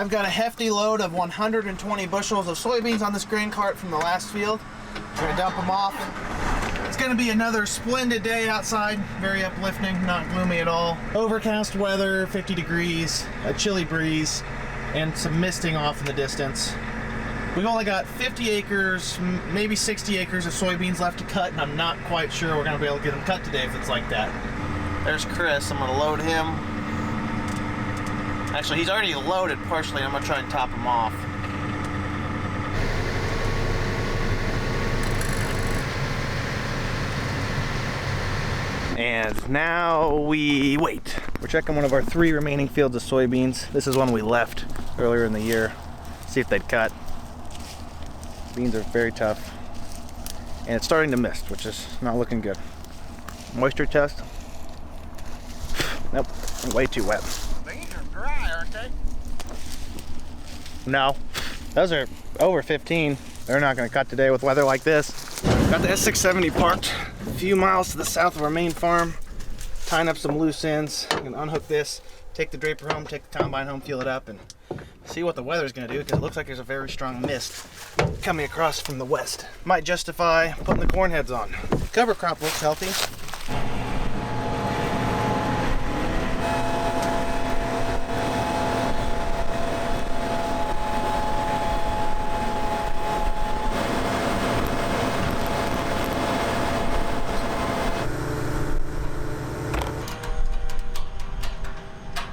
I've got a hefty load of 120 bushels of soybeans on this grain cart from the last field. We're gonna dump them off. It's gonna be another splendid day outside. Very uplifting, not gloomy at all. Overcast weather, 50 degrees, a chilly breeze, and some misting off in the distance. We've only got 50 acres, maybe 60 acres of soybeans left to cut, and I'm not quite sure we're gonna be able to get them cut today if it's like that. There's Chris, I'm gonna load him. Actually, he's already loaded partially. I'm gonna try and top him off. And now we wait. We're checking one of our 3 remaining fields of soybeans. This is one we left earlier in the year. See if they'd cut. Beans are very tough. And it's starting to mist, which is not looking good. Moisture test. Nope, way too wet. Beans are dry, aren't they? No, those are over 15. They're not gonna cut today with weather like this. Got the S670 parked a few miles to the south of our main farm, tying up some loose ends. I'm gonna unhook this, take the draper home, take the combine home, fuel it up, and see what the weather's gonna do, because it looks like there's a very strong mist coming across from the west. Might justify putting the corn heads on. Cover crop looks healthy.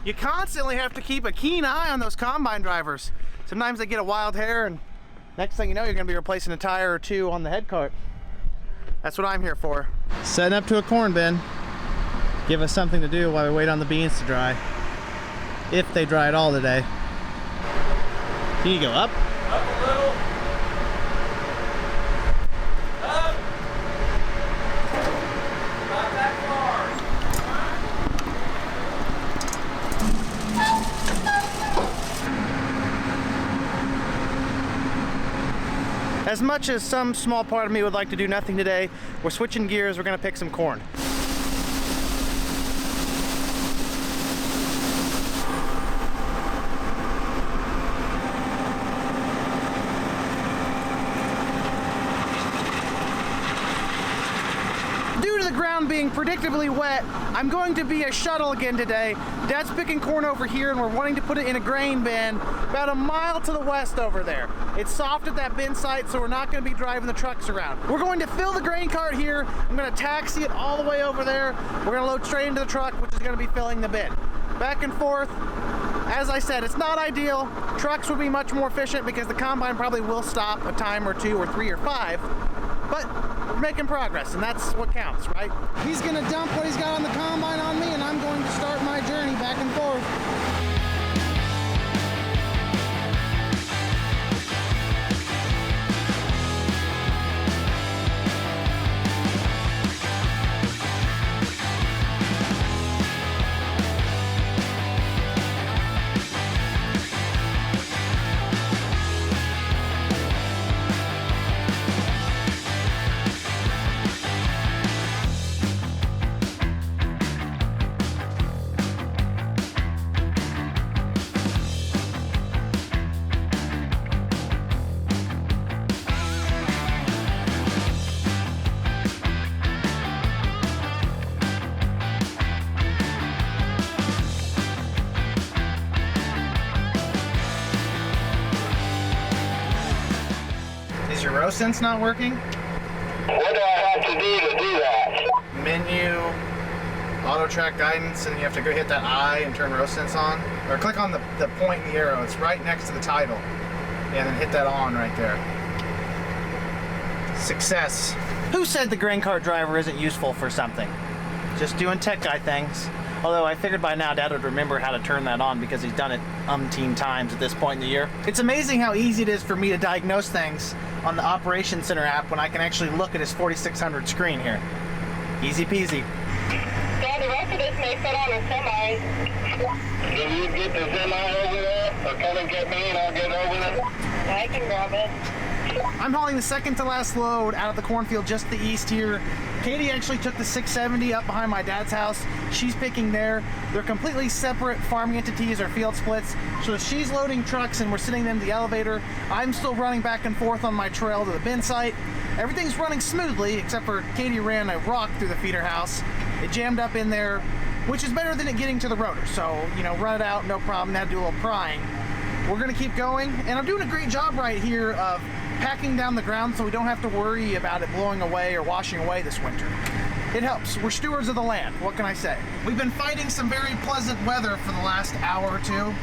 You constantly have to keep a keen eye on those combine drivers. Sometimes they get a wild hair, and next thing you know, you're gonna be replacing a tire or 2 on the head cart. That's what I'm here for. Setting up to a corn bin. Give us something to do while we wait on the beans to dry. If they dry at all today. Can you go up? Up a little. Up. Not that far. As much as some small part of me would like to do nothing today, we're switching gears, we're gonna pick some corn. Due to the ground being predictably wet, I'm going to be a shuttle again today. Dad's picking corn over here, and we're wanting to put it in a grain bin about a mile to the west over there. It's soft at that bin site, so we're not going to be driving the trucks around. We're going to fill the grain cart here. I'm going to taxi it all the way over there. We're going to load straight into the truck, which is going to be filling the bin. Back and forth. As I said, it's not ideal. Trucks would be much more efficient because the combine probably will stop a time or 2 or 3 or 5. But we're making progress, and that's what counts, right? He's gonna dump what he's got on the combine on me, and I'm going to start my journey back and forth. Is your row sense not working? What do I have to do that? Menu, auto track guidance, and you have to go hit that I and turn row sense on. Or click on the point in the arrow. It's right next to the title. And then hit that on right there. Success. Who said the grain cart driver isn't useful for something? Just doing tech guy things. Although I figured by now Dad would remember how to turn that on because he's done it umpteen times at this point in the year. It's amazing how easy it is for me to diagnose things on the Operations Center app when I can actually look at his 4600 screen here. Easy peasy. Dad, the rest of this may fit on a semi. Can you get the semi over there? Or come and get me and I'll get over there? I can grab it. I'm hauling the second to last load out of the cornfield just to the east here. Katie actually took the 670 up behind my dad's house. She's picking there. They're completely separate farming entities or field splits. So she's loading trucks and we're sitting them in the elevator. I'm still running back and forth on my trail to the bin site. Everything's running smoothly, except for Katie ran a rock through the feeder house. It jammed up in there, which is better than it getting to the rotor. So, you know, run it out, no problem. Had to do a little prying. We're gonna keep going, and I'm doing a great job right here of packing down the ground so we don't have to worry about it blowing away or washing away this winter. It helps. We're stewards of the land. What can I say? We've been fighting some very pleasant weather for the last hour or two.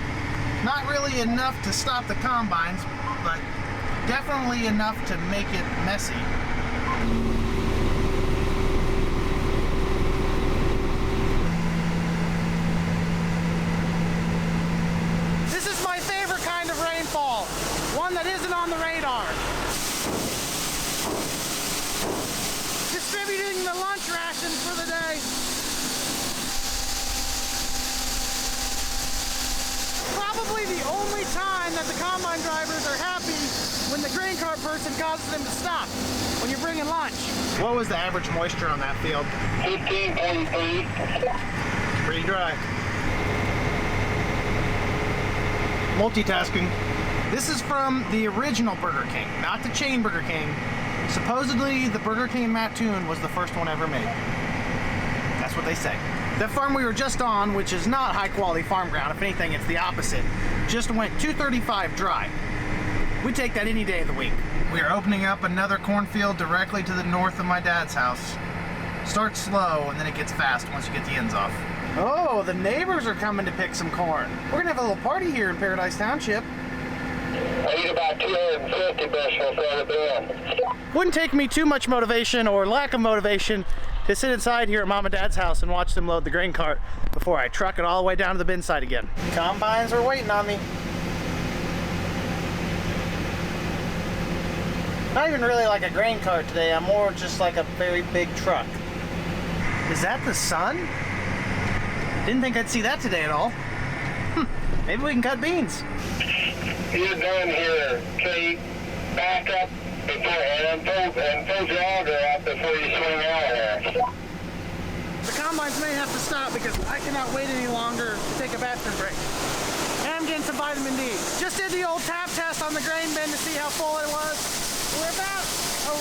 Not really enough to stop the combines, but definitely enough to make it messy. This is my favorite kind of rainfall, one that isn't on the radar. Distributing the lunch rations for the day. Probably the only time that the combine drivers are happy when the grain cart person causes them to stop when you're bringing lunch. What was the average moisture on that field? 15.3. Pretty dry. Multitasking. This is from the original Burger King, not the chain Burger King. Supposedly, the Burger King in Mattoon was the first one ever made. That's what they say. The farm we were just on, which is not high quality farm ground, if anything, it's the opposite, just went 235 dry. We take that any day of the week. We are opening up another cornfield directly to the north of my dad's house. Starts slow, and then it gets fast once you get the ends off. Oh, the neighbors are coming to pick some corn. We're gonna have a little party here in Paradise Township. I eat about 250 bushels out of bin. Wouldn't take me too much motivation or lack of motivation to sit inside here at Mom and Dad's house and watch them load the grain cart before I truck it all the way down to the bin site again. Combines are waiting on me. Not even really like a grain cart today, I'm more just like a very big truck. Is that the sun? Didn't think I'd see that today at all. Maybe we can cut beans. You're done here, Kate. Back up before and pull your auger out before you swing out of there. The combines may have to stop because I cannot wait any longer to take a bathroom break. And I'm getting some vitamin D. Just did the old tap test on the grain bin to see how full it was. We're about a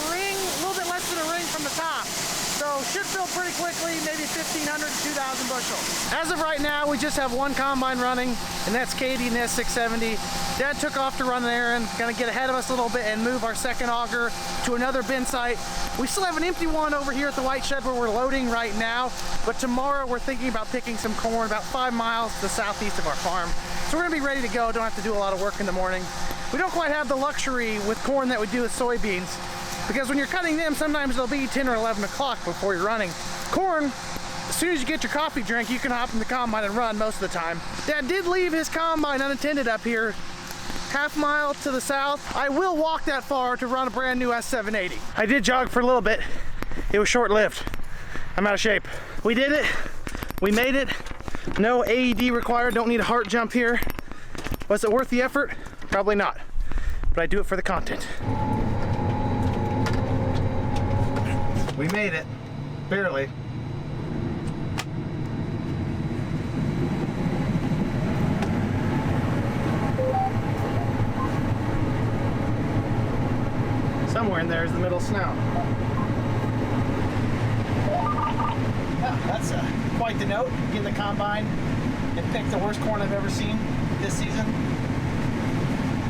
little bit less than a ring from the top. So should fill pretty quickly, maybe 1,500 to 2,000 bushels. As of right now, we just have one combine running, and that's Katie and the S670. Dad took off to run an errand, gonna get ahead of us a little bit and move our second auger to another bin site. We still have an empty one over here at the white shed where we're loading right now, but tomorrow we're thinking about picking some corn about 5 miles to the southeast of our farm. So we're gonna be ready to go, don't have to do a lot of work in the morning. We don't quite have the luxury with corn that we do with soybeans, because when you're cutting them, sometimes they'll be 10 or 11 o'clock before you're running. Corn, as soon as you get your coffee drink, you can hop in the combine and run most of the time. Dad did leave his combine unattended up here, half mile to the south. I will walk that far to run a brand new S780. I did jog for a little bit. It was short-lived. I'm out of shape. We did it. We made it. No AED required. Don't need a heart jump here. Was it worth the effort? Probably not. But I do it for the content. We made it. Barely. Somewhere in there is the middle snout. Yeah, that's quite the note. Get in the combine and pick the worst corn I've ever seen this season.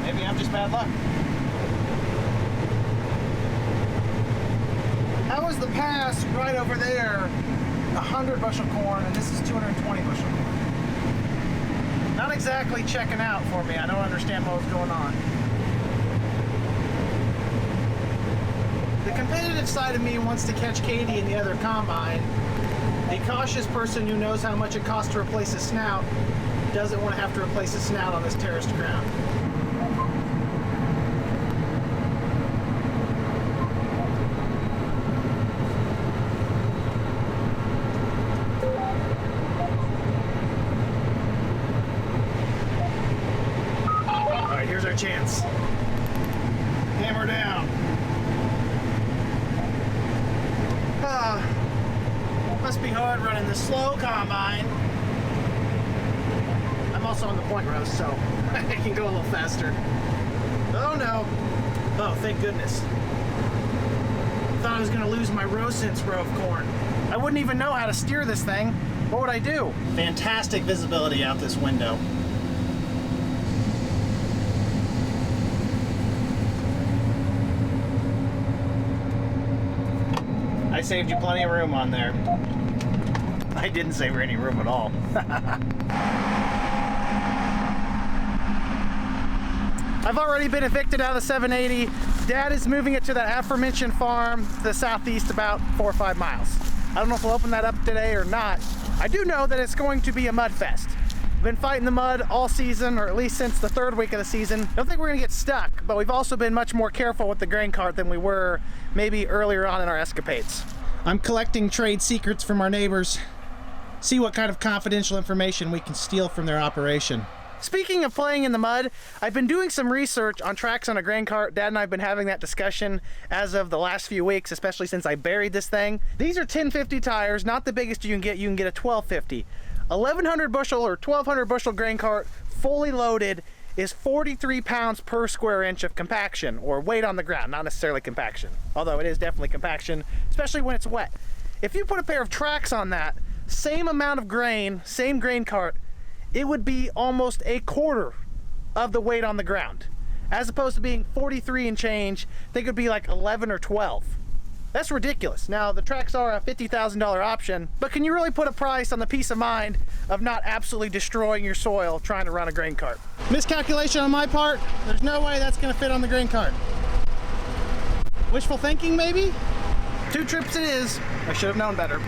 Maybe I'm just bad luck. How is the pass right over there 100 bushel corn and this is 220 bushel corn? Not exactly checking out for me. I don't understand what was going on. The competitive side of me wants to catch Katie in the other combine. A cautious person who knows how much it costs to replace a snout doesn't want to have to replace a snout on this terraced ground. All right, here's our chance. Hammer down. must be hard running the slow combine. I'm also on the point row, so I can go a little faster. Oh no. Oh, thank goodness. Thought I was gonna lose my row sense row of corn. I wouldn't even know how to steer this thing. What would I do? Fantastic visibility out this window. I saved you plenty of room on there. I didn't save her any room at all. I've already been evicted out of the 780. Dad is moving it to that aforementioned farm to the southeast about 4 or 5 miles. I don't know if we'll open that up today or not. I do know that it's going to be a mud fest. We've been fighting the mud all season, or at least since the 3rd week of the season. I don't think we're gonna get stuck, but we've also been much more careful with the grain cart than we were maybe earlier on in our escapades. I'm collecting trade secrets from our neighbors. See what kind of confidential information we can steal from their operation. Speaking of playing in the mud, I've been doing some research on tracks on a grain cart. Dad and I have been having that discussion as of the last few weeks, especially since I buried this thing. These are 1050 tires, not the biggest you can get. You can get a 1250. 1100 bushel or 1200 bushel grain cart, fully loaded, is 43 pounds per square inch of compaction, or weight on the ground, not necessarily compaction. Although it is definitely compaction, especially when it's wet. If you put a pair of tracks on that, same amount of grain, same grain cart, it would be almost a quarter of the weight on the ground. As opposed to being 43 and change, I think it would be like 11 or 12. That's ridiculous. Now, the tracks are a $50,000 option, but can you really put a price on the peace of mind of not absolutely destroying your soil trying to run a grain cart? Miscalculation on my part. There's no way that's gonna fit on the grain cart. Wishful thinking, maybe? 2 trips it is. I should have known better.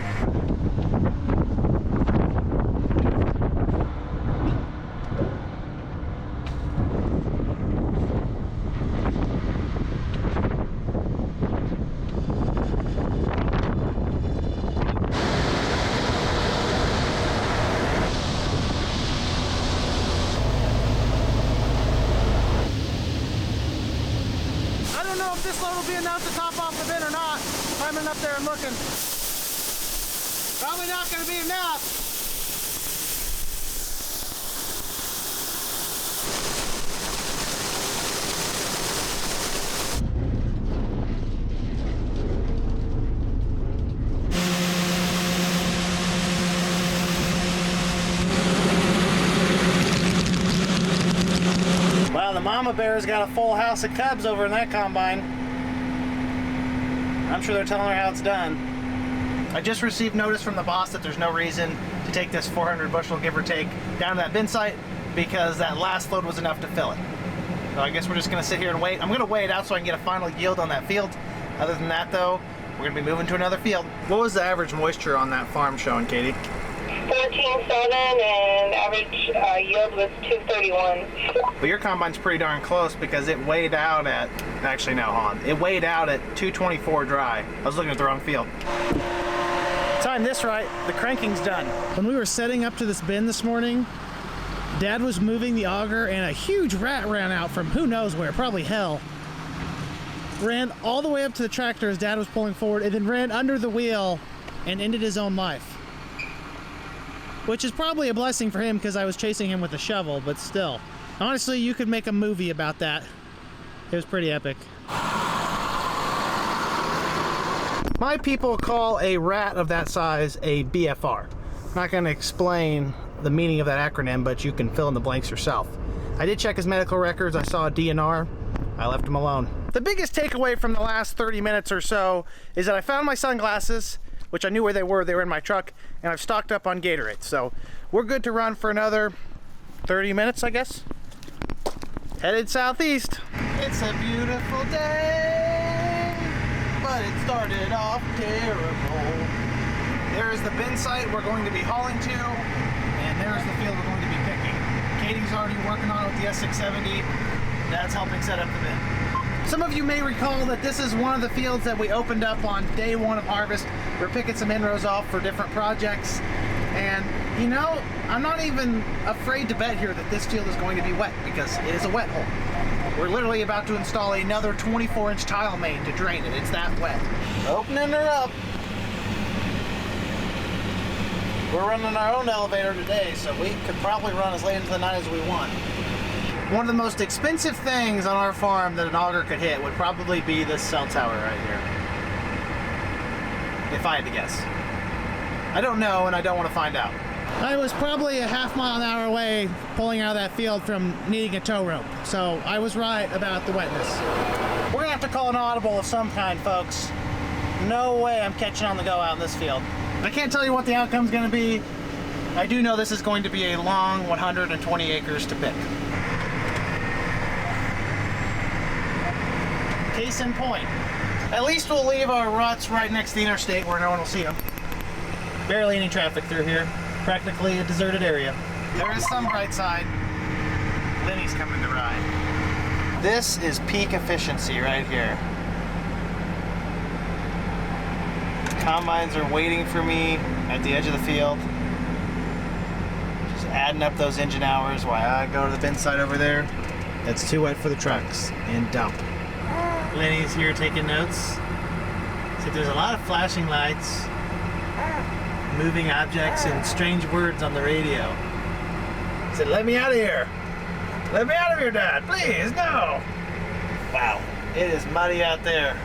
This load will be enough to top off the bin or not. Climbing up there and looking. Probably not going to be enough. Wow, the mama bear's got a full house of cubs over in that combine. I'm sure they're telling her how it's done. I just received notice from the boss that there's no reason to take this 400 bushel, give or take, down to that bin site because that last load was enough to fill it. So I guess we're just gonna sit here and wait. I'm gonna weigh it out so I can get a final yield on that field. Other than that though, we're gonna be moving to another field. What was the average moisture on that farm showing, Katie? 14.7 and average yield was 231. But your combine's pretty darn close because it weighed out at, actually no, hold on. It weighed out at 224 dry. I was looking at the wrong field. Time this right, the cranking's done. When we were setting up to this bin this morning, Dad was moving the auger and a huge rat ran out from who knows where, probably hell. Ran all the way up to the tractor as Dad was pulling forward and then ran under the wheel and ended his own life. Which is probably a blessing for him because I was chasing him with a shovel, but still. Honestly, you could make a movie about that. It was pretty epic. My people call a rat of that size a BFR. I'm not going to explain the meaning of that acronym, but you can fill in the blanks yourself. I did check his medical records. I saw a DNR. I left him alone. The biggest takeaway from the last 30 minutes or so is that I found my sunglasses, which I knew where they were in my truck, and I've stocked up on Gatorade. So we're good to run for another 30 minutes, I guess. Headed southeast. It's a beautiful day, but it started off terrible. There's the bin site we're going to be hauling to, and there's the field we're going to be picking. Katie's already working on it with the S670. Dad's helping set up the bin. Some of you may recall that this is one of the fields that we opened up on day 1 of harvest. We're picking some in-rows off for different projects. And, you know, I'm not even afraid to bet here that this field is going to be wet because it is a wet hole. We're literally about to install another 24-inch tile main to drain it. It's that wet. Opening her up. We're running our own elevator today, so we could probably run as late into the night as we want. One of the most expensive things on our farm that an auger could hit would probably be this cell tower right here. If I had to guess. I don't know, and I don't want to find out. I was probably a half mile an hour away pulling out of that field from needing a tow rope, so I was right about the wetness. We're gonna have to call an audible of some kind, folks. No way I'm catching on the go out in this field. I can't tell you what the outcome's gonna be. I do know this is going to be a long 120 acres to pick. Case in point. At least we'll leave our ruts right next to the interstate where no one will see them. Barely any traffic through here. Practically a deserted area. There is some bright side. Lenny's coming to ride. This is peak efficiency right here. Combines are waiting for me at the edge of the field. Just adding up those engine hours while I go to the bin side over there. It's too wet for the trucks and dump. Lenny's here taking notes. See, there's a lot of flashing lights, moving objects, and strange words on the radio. He said, "Let me out of here. Let me out of here, Dad, please, no." Wow, it is muddy out there.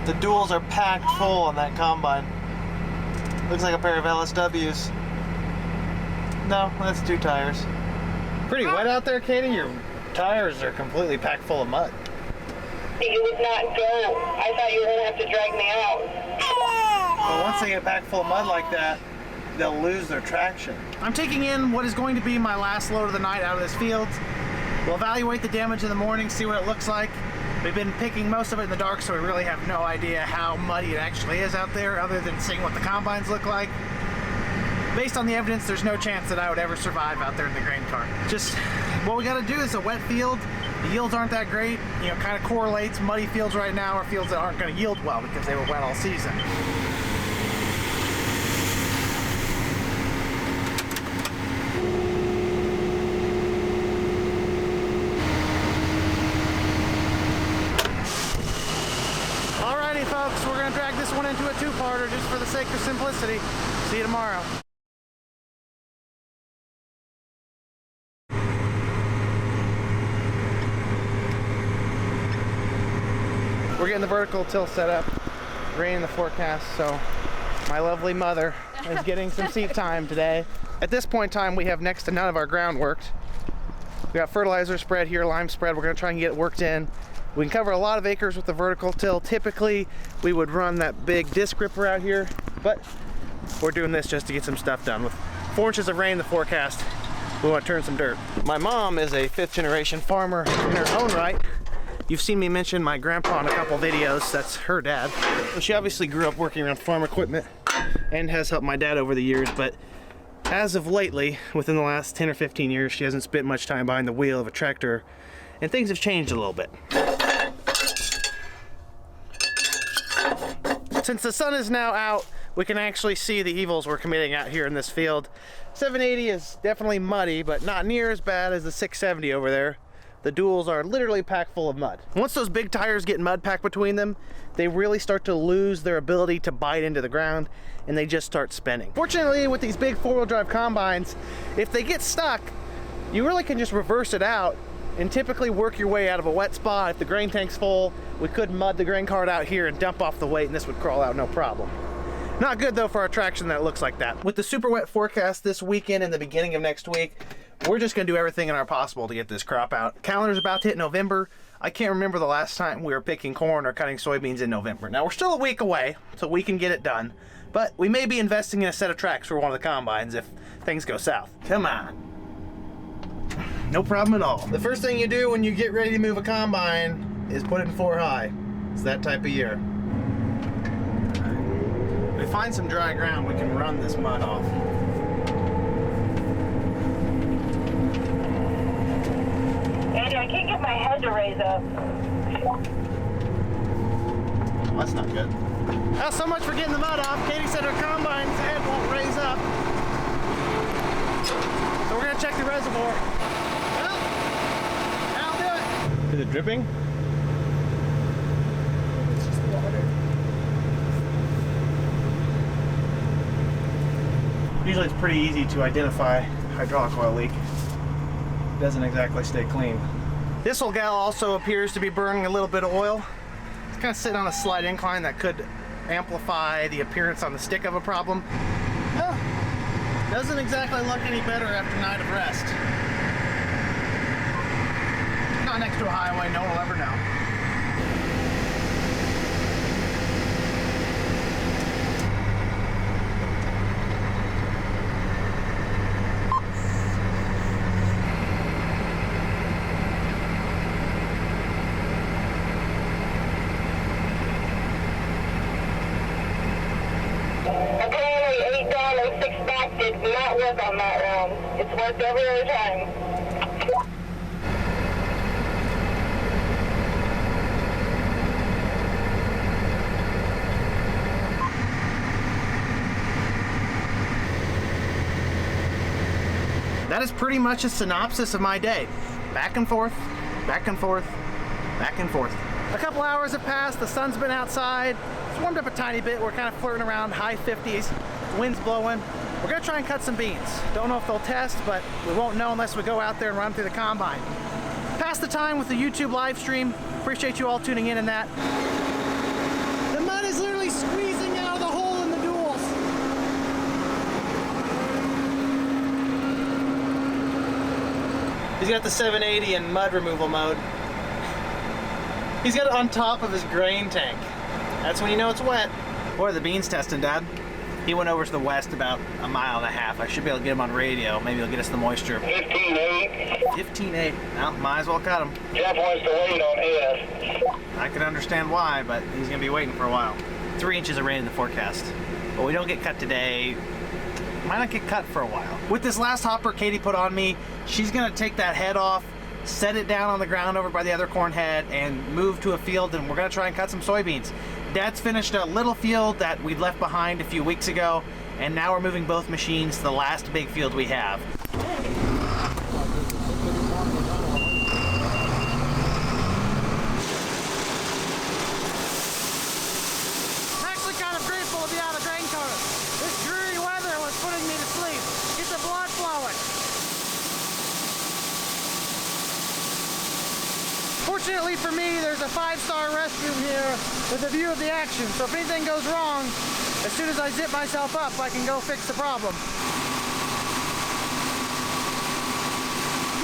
The duals are packed full on that combine. Looks like a pair of LSWs. No, that's 2 tires. Pretty wet out there, Katie. Your tires are completely packed full of mud. You would not go. I thought you were going to have to drag me out. Well, once they get packed full of mud like that, they'll lose their traction. I'm taking in what is going to be my last load of the night out of this field. We'll evaluate the damage in the morning, see what it looks like. We've been picking most of it in the dark, so we really have no idea how muddy it actually is out there, other than seeing what the combines look like. Based on the evidence, there's no chance that I would ever survive out there in the grain cart. Just what we got to do is a wet field. The yields aren't that great. You know, kind of correlates. Muddy fields right now are fields that aren't going to yield well because they were wet all season. Alrighty, folks, we're going to drag this one into a 2-parter just for the sake of simplicity. See you tomorrow. We're getting the vertical till set up, rain in the forecast, so my lovely mother is getting some seat time today. At this point in time, we have next to none of our ground worked. We got fertilizer spread here, lime spread. We're gonna try and get it worked in. We can cover a lot of acres with the vertical till. Typically, we would run that big disc ripper out here, but we're doing this just to get some stuff done. With 4 inches of rain in the forecast, we want to turn some dirt. My mom is a 5th generation farmer in her own right. You've seen me mention my grandpa in a couple videos. That's her dad. She obviously grew up working around farm equipment and has helped my dad over the years, but as of lately, within the last 10 or 15 years, she hasn't spent much time behind the wheel of a tractor, and things have changed a little bit. Since the sun is now out, we can actually see the evils we're committing out here in this field. 780 is definitely muddy, but not near as bad as the 670 over there. The duals are literally packed full of mud. Once those big tires get mud packed between them, they really start to lose their ability to bite into the ground, and they just start spinning. Fortunately, with these big 4-wheel drive combines, if they get stuck, you really can just reverse it out and typically work your way out of a wet spot. If the grain tank's full, we could mud the grain cart out here and dump off the weight, and this would crawl out no problem. Not good though for our traction that it looks like that. With the super wet forecast this weekend and the beginning of next week, we're just gonna do everything in our possible to get this crop out. Calendar's about to hit November. I can't remember the last time we were picking corn or cutting soybeans in November. Now we're still a week away, so we can get it done. But we may be investing in a set of tracks for one of the combines if things go south. Come on. No problem at all. The first thing you do when you get ready to move a combine is put it in 4 high. It's that type of year. If we find some dry ground, we can run this mud off. Andrew, I can't get my head to raise up. Well, that's not good. Well, so much for getting the mud off. Katie said her combine's head won't raise up. So we're gonna check the reservoir. Well, that'll do it. Is it dripping? It's just water. Usually it's pretty easy to identify hydraulic oil leak. It doesn't exactly stay clean. This old gal also appears to be burning a little bit of oil. It's kind of sitting on a slight incline that could amplify the appearance on the stick of a problem. Well, doesn't exactly look any better after a night of rest. Not next to a highway, no one will ever know. Apparently $8.06 back did not work on that round. It's worked every other time. That is pretty much a synopsis of my day. Back and forth, back and forth, back and forth. A couple hours have passed, the sun's been outside. It's warmed up a tiny bit. We're kind of flirting around high 50s. The wind's blowing. We're gonna try and cut some beans. Don't know if they'll test, but we won't know unless we go out there and run through the combine. Pass the time with the YouTube live stream. Appreciate you all tuning in that. The mud is literally squeezing out of the hole in the duals. He's got the 780 in mud removal mode. He's got it on top of his grain tank. That's when you know it's wet. What are the beans testing, Dad? He went over to the west about a mile and a half. I should be able to get him on radio. Maybe he'll get us the moisture. 15.8. 15.8. Well, might as well cut him. Jeff wants to wait on his. I can understand why, but he's gonna be waiting for a while. 3 inches of rain in the forecast. But we don't get cut today. Might not get cut for a while. With this last hopper Katie put on me, she's gonna take that head off, set it down on the ground over by the other corn head, and move to a field, and we're gonna try and cut some soybeans. Dad's finished a little field that we'd left behind a few weeks ago, and now we're moving both machines to the last big field we have. I'm actually kind of grateful to be out of grain coater. This dreary weather was putting me to sleep. Get the blood flowing. Fortunately for me, there's a 5-star restroom here with a view of the action. So if anything goes wrong, as soon as I zip myself up, I can go fix the problem.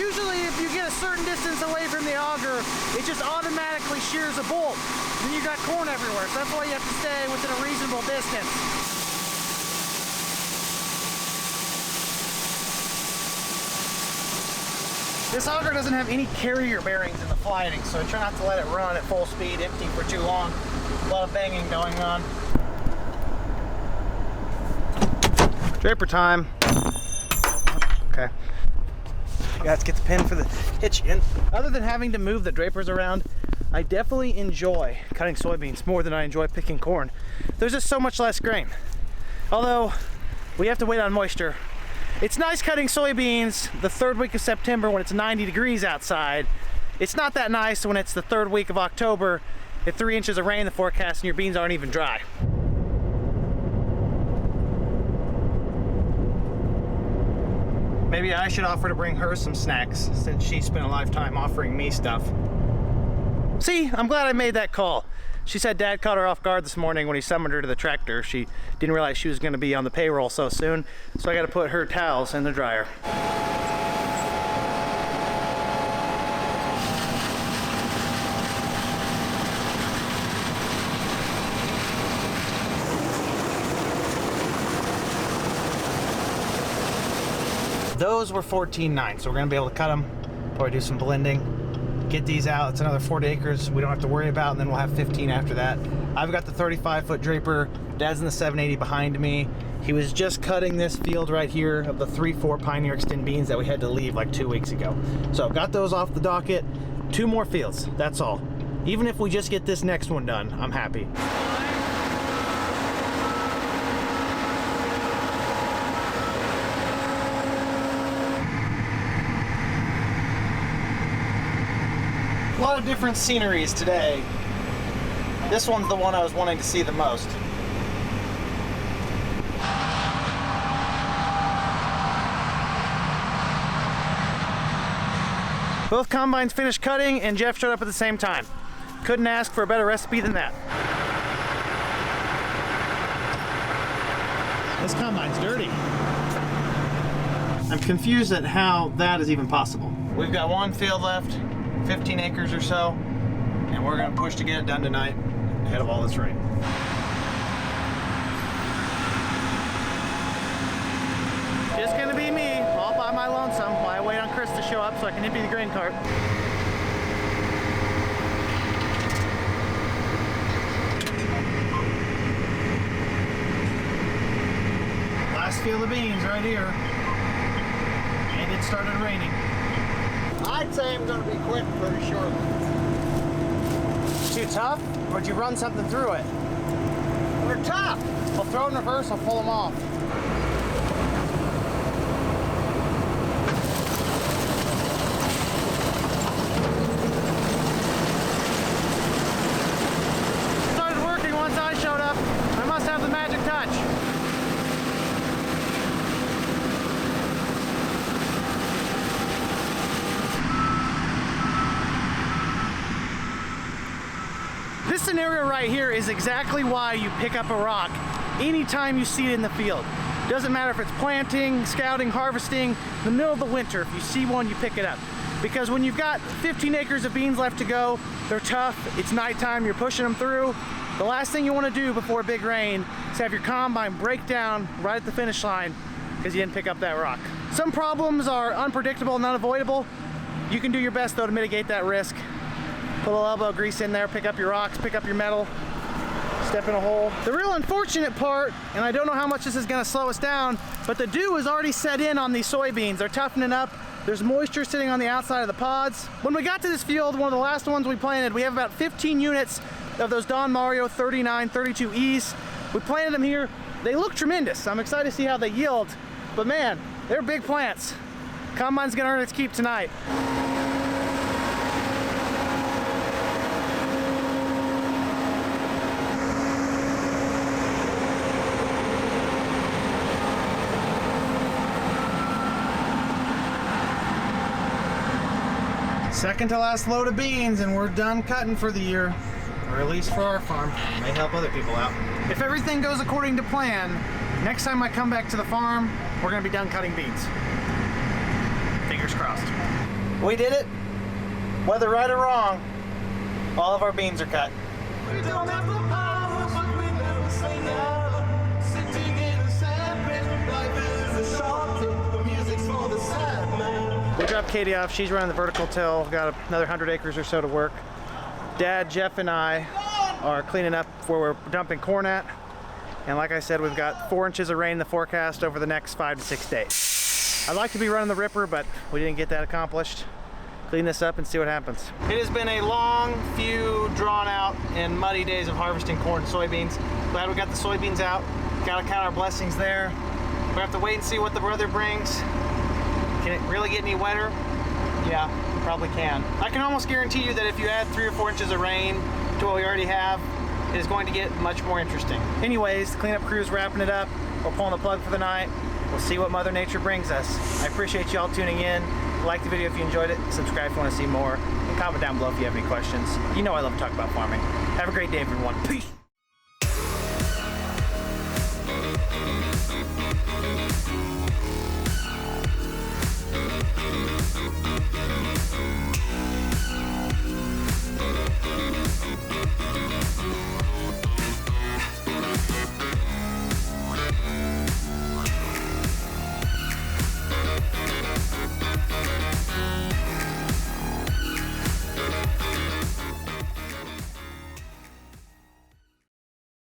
Usually if you get a certain distance away from the auger, it just automatically shears a bolt. Then you got corn everywhere. So that's why you have to stay within a reasonable distance. This auger doesn't have any carrier bearings in the flighting, so I try not to let it run at full speed empty for too long. A lot of banging going on. Draper time. Okay. Let's get the pin for the hitch in. Other than having to move the drapers around, I definitely enjoy cutting soybeans more than I enjoy picking corn. There's just so much less grain. Although, we have to wait on moisture. It's nice cutting soybeans the 3rd week of September when it's 90 degrees outside. It's not that nice when it's the 3rd week of October at 3 inches of rain in the forecast and your beans aren't even dry. Maybe I should offer to bring her some snacks since she spent a lifetime offering me stuff. See, I'm glad I made that call. She said Dad caught her off guard this morning when he summoned her to the tractor. She didn't realize she was going to be on the payroll so soon, so I got to put her towels in the dryer. Those were 14.9, so we're going to be able to cut them, probably do some blending. Get these out. It's another 40 acres we don't have to worry about, and then we'll have 15 after that. I've got the 35-foot draper. Dad's in the 780 behind me. He was just cutting this field right here of the 3-4 Pioneer Extend beans that we had to leave like 2 weeks ago. So got those off the docket. 2 more fields, that's all. Even if we just get this next one done, I'm happy. A lot of different sceneries today. This one's the one I was wanting to see the most. Both combines finished cutting and Jeff showed up at the same time. Couldn't ask for a better recipe than that. This combine's dirty. I'm confused at how that is even possible. We've got one field left, 15 acres or so, and we're gonna push to get it done tonight ahead of all this rain. Just gonna be me, all by my lonesome, while I wait on Chris to show up so I can empty the grain cart. Last field of beans right here. And it started raining. I'd say I'm going to be quitting pretty shortly. Too tough? Or would you run something through it? They're tough. We'll throw it in reverse, I'll pull them off. Started working once I showed up. I must have the magic touch. This scenario right here is exactly why you pick up a rock anytime you see it in the field. Doesn't matter if it's planting, scouting, harvesting, in the middle of the winter, if you see one, you pick it up. Because when you've got 15 acres of beans left to go, they're tough, it's nighttime, you're pushing them through. The last thing you want to do before a big rain is have your combine break down right at the finish line because you didn't pick up that rock. Some problems are unpredictable and unavoidable. You can do your best though to mitigate that risk. Put a little elbow grease in there, pick up your rocks, pick up your metal, step in a hole. The real unfortunate part, and I don't know how much this is gonna slow us down, but the dew is already set in on these soybeans. They're toughening up. There's moisture sitting on the outside of the pods. When we got to this field, one of the last ones we planted, we have about 15 units of those Don Mario 39, 32Es. We planted them here. They look tremendous. I'm excited to see how they yield, but man, they're big plants. Combine's gonna earn its keep tonight. Second to last load of beans and we're done cutting for the year, or at least for our farm. May help other people out. If everything goes according to plan, next time I come back to the farm, we're gonna be done cutting beans. Fingers crossed. We did it. Whether right or wrong, all of our beans are cut. We don't have the power, but we never say no. Sitting in a sandpit, life is a short trip, the music's for the sad man. We dropped Katie off, she's running the vertical till, got another 100 acres or so to work. Dad, Jeff, and I are cleaning up where we're dumping corn at. And like I said, we've got 4 inches of rain in the forecast over the next 5 to 6 days. I'd like to be running the ripper, but we didn't get that accomplished. Clean this up and see what happens. It has been a long, few, drawn out, and muddy days of harvesting corn and soybeans. Glad we got the soybeans out. Gotta count our blessings there. We have to wait and see what the weather brings. Can it really get any wetter? Yeah, it probably can. I can almost guarantee you that if you add 3 or 4 inches of rain to what we already have, it is going to get much more interesting. Anyways, the cleanup crew's wrapping it up. We're pulling the plug for the night. We'll see what Mother Nature brings us. I appreciate y'all tuning in. Like the video if you enjoyed it. Subscribe if you want to see more. And comment down below if you have any questions. You know I love to talk about farming. Have a great day, everyone. Peace.